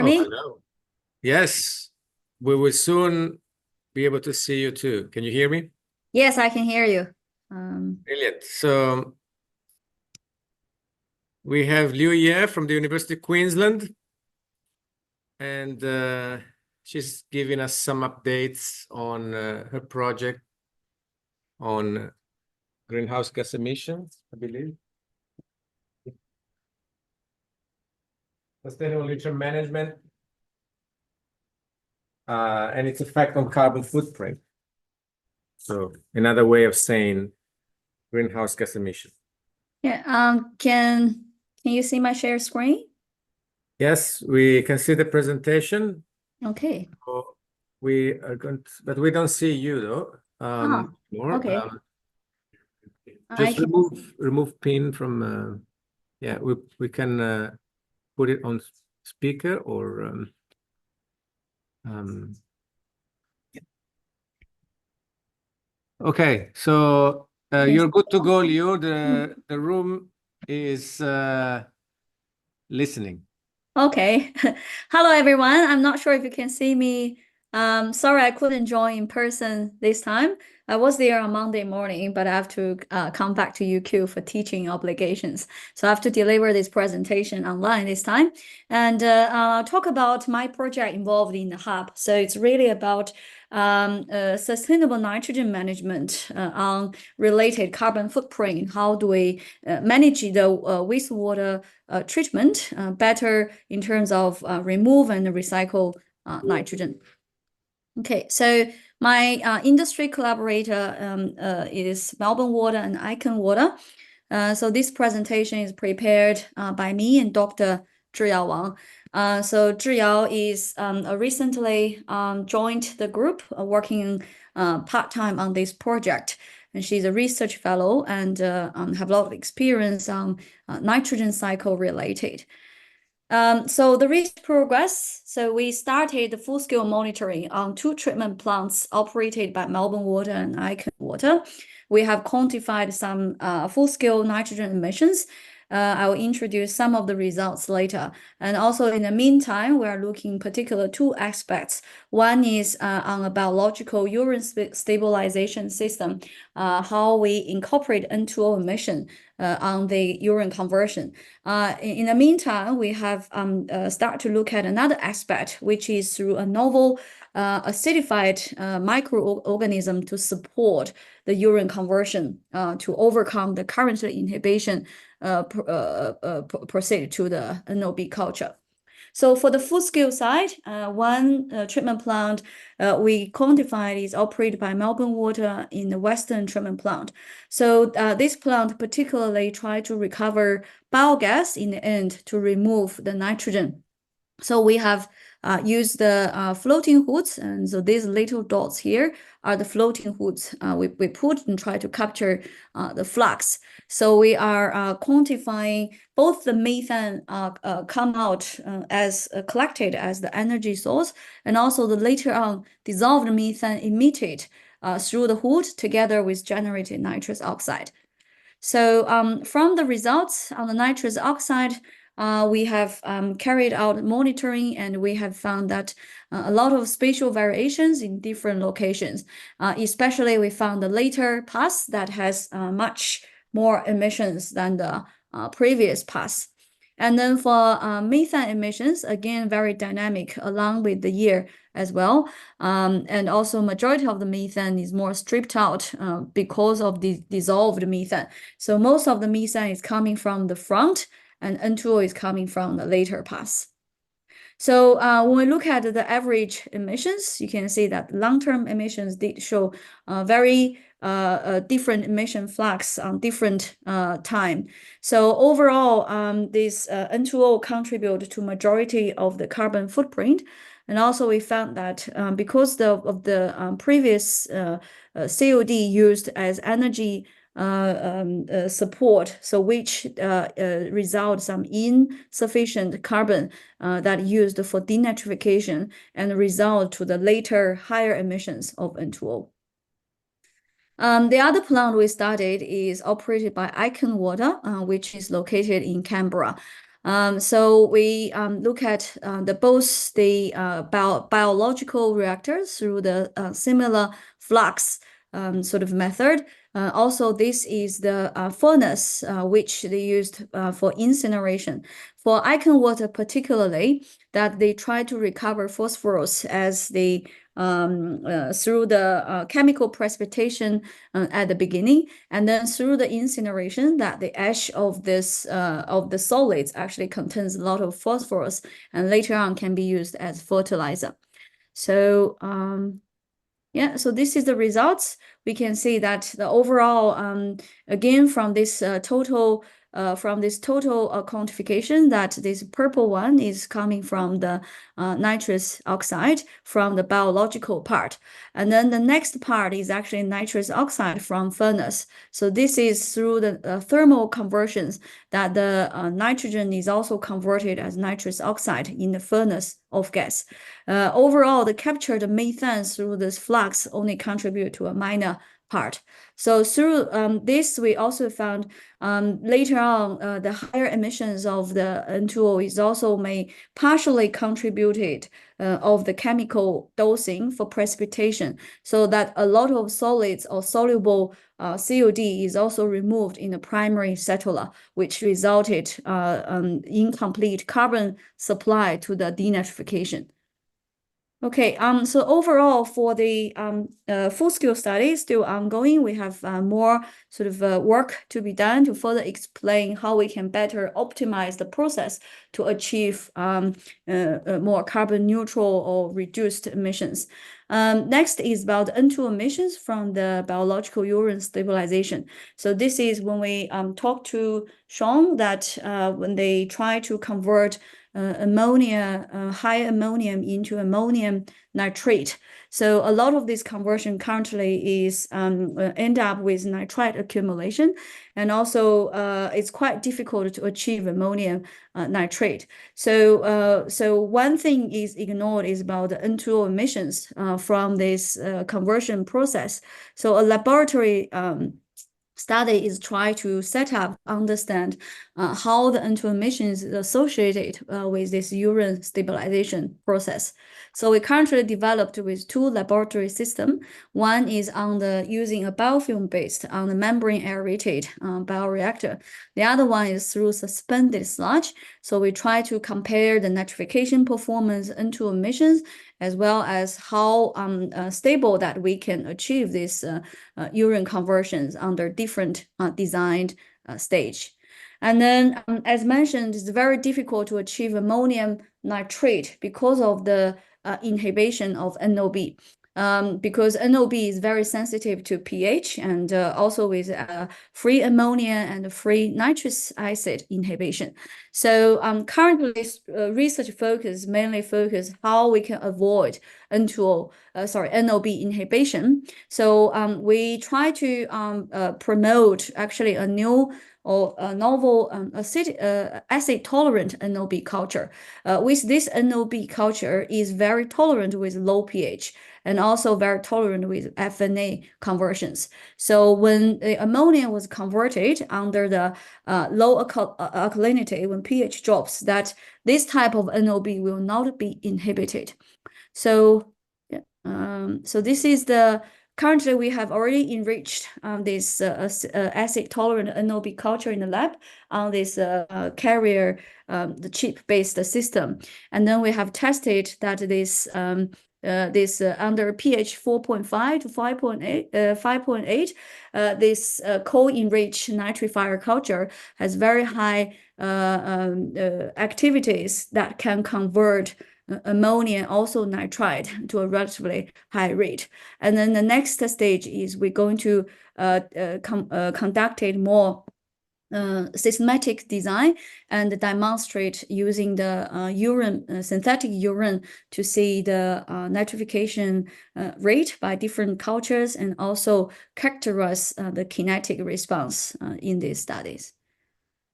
Oh, me? hello. Yes, we will soon be able to see you too. Can you hear me? Yes, I can hear you. Brilliant. So we have Liu Ye from the University of Queensland, and she's giving us some updates on her project on greenhouse gas emissions, I believe. Sustainable nutrient management and its effect on carbon footprint. So another way of saying greenhouse gas emission. Yeah, can you see my share screen? Yes, we can see the presentation. Okay. So we are going to, but we don't see you though. More. Okay. Just remove pin from. Yeah, we can put it on speaker or. Okay, so you're good to go, Liu. The room is listening. Okay. Hello, everyone. I'm not sure if you can see me. Sorry, I couldn't join in person this time. I was there on Monday morning, but I have to come back to UQ for teaching obligations. So I have to deliver this presentation online this time. And I'll talk about my project involved in the hub. So it's really about sustainable nitrogen management on related carbon footprint. How do we manage the wastewater treatment better in terms of remove and recycle nitrogen. Okay, so my industry collaborator is Melbourne Water and Icon Water. So this presentation is prepared by me and Dr. Zhiyao Wang. So Zhiyao is recently joined the group working part-time on this project. And she's a research fellow and have a lot of experience on nitrogen cycle related. So the research progress, so we started the full-scale monitoring on 2 treatment plants operated by Melbourne Water and Icon Water. We have quantified some full-scale nitrogen emissions. I will introduce some of the results later. And also in the meantime, we are looking particular 2 aspects. One is on a biological urine stabilization system, how we incorporate N2O emission on the urine conversion. In the meantime, we have started to look at another aspect, which is through a novel acidified microorganism to support the urine conversion to overcome the current inhibition proceed to the NOB culture. So for the full-scale side, one treatment plant we quantified is operated by Melbourne Water in the Western treatment plant. So this plant particularly tried to recover biogas in the end to remove the nitrogen. So we have used the floating hoods, and so these little dots here are the floating hoods we put and try to capture the flux. So we are quantifying both the methane come out as collected as the energy source, and also the later on dissolved methane emitted through the hood together with generated nitrous oxide. So from the results on the nitrous oxide, we have carried out monitoring, and we have found that a lot of spatial variations in different locations. Especially we found the later pass that has much more emissions than the previous pass. And then for methane emissions, again, very dynamic along with the year as well. And also majority of the methane is more stripped out because of the dissolved methane. So most of the methane is coming from the front, and N2O is coming from the later pass. So when we look at the average emissions, you can see that long-term emissions did show very different emission flux on different time. So overall, this N2O contribute to majority of the carbon footprint. And also we found that because of the previous COD used as energy support, so which result some insufficient carbon that used for denitrification and result to the later higher emissions of N2O. The other plant we studied is operated by Icon Water, which is located in Canberra. So we look at both the biological reactors through the similar flux sort of method. Also, this is the furnace which they used for incineration. For icon water particularly, that they try to recover phosphorus as they through the chemical precipitation at the beginning, and then through the incineration, that the ash of this of the solids actually contains a lot of phosphorus, and later on can be used as fertilizer. So yeah, so this is the results. We can see that the overall, again, from this total quantification, that this purple one is coming from the nitrous oxide from the biological part. And then the next part is actually nitrous oxide from furnace. So this is through the thermal conversions that the nitrogen is also converted as nitrous oxide in the furnace of gas. Overall, the captured methane through this flux only contribute to a minor part. So through this, we also found later on the higher emissions of the N2O is also may partially contributed of the chemical dosing for precipitation, so that a lot of solids or soluble COD is also removed in the primary settler, which resulted incomplete carbon supply to the denitrification. Okay, so overall for the full-scale study still ongoing, we have more sort of work to be done to further explain how we can better optimize the process to achieve more carbon neutral or reduced emissions. Next is about N2 emissions from the biological urine stabilization. So this is when we talk to Sean that when they try to convert ammonia, high ammonium into ammonium nitrate. So a lot of this conversion currently is end up with nitrite accumulation, and also it's quite difficult to achieve ammonium nitrate. So one thing is ignored is about the N2O emissions from this conversion process. So a laboratory study is try to set up, understand how the N2 emissions is associated with this urine stabilization process. So we currently developed with two laboratory systems. One is on the using a biofilm based on the membrane aerated bioreactor. The other one is through suspended sludge. So we try to compare the nitrification performance N2 emissions as well as how stable that we can achieve this urine conversions under different designed stage. And then, as mentioned, it's very difficult to achieve ammonium nitrate because of the inhibition of NOB. Because NOB is very sensitive to pH and also with free ammonia and free nitrous acid inhibition. So currently research focus mainly focus how we can avoid NOB inhibition. So we try to promote actually a new or a novel acid tolerant NOB culture. With this NOB culture is very tolerant with low pH and also very tolerant with FNA conversions. So when the ammonia was converted under the low alkalinity, when pH drops, that this type of NOB will not be inhibited. So, so this is the currently we have already enriched this acid tolerant NOB culture in the lab on this carrier, the chip-based system, and then we have tested that this under pH 4.5 to 5.8, this co-enriched nitrifier culture has very high activities that can convert ammonia, also nitrite, to a relatively high rate. And then the next stage is we're going to conduct a more systematic design and demonstrate using the urine, synthetic urine, to see the nitrification rate by different cultures and also characterize the kinetic response in these studies.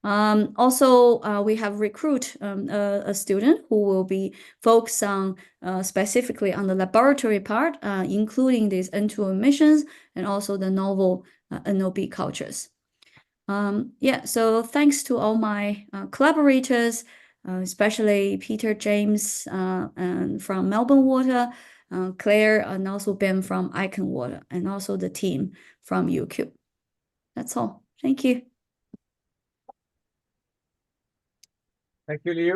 Also, we have recruit a student who will be focused on specifically on the laboratory part, including these N2 emissions and also the novel NOB cultures. Yeah, so thanks to all my collaborators, especially Peter James and from Melbourne Water, Claire, and also Ben from Icon Water, and also the team from UQ. That's all. Thank you. Thank you, Liu.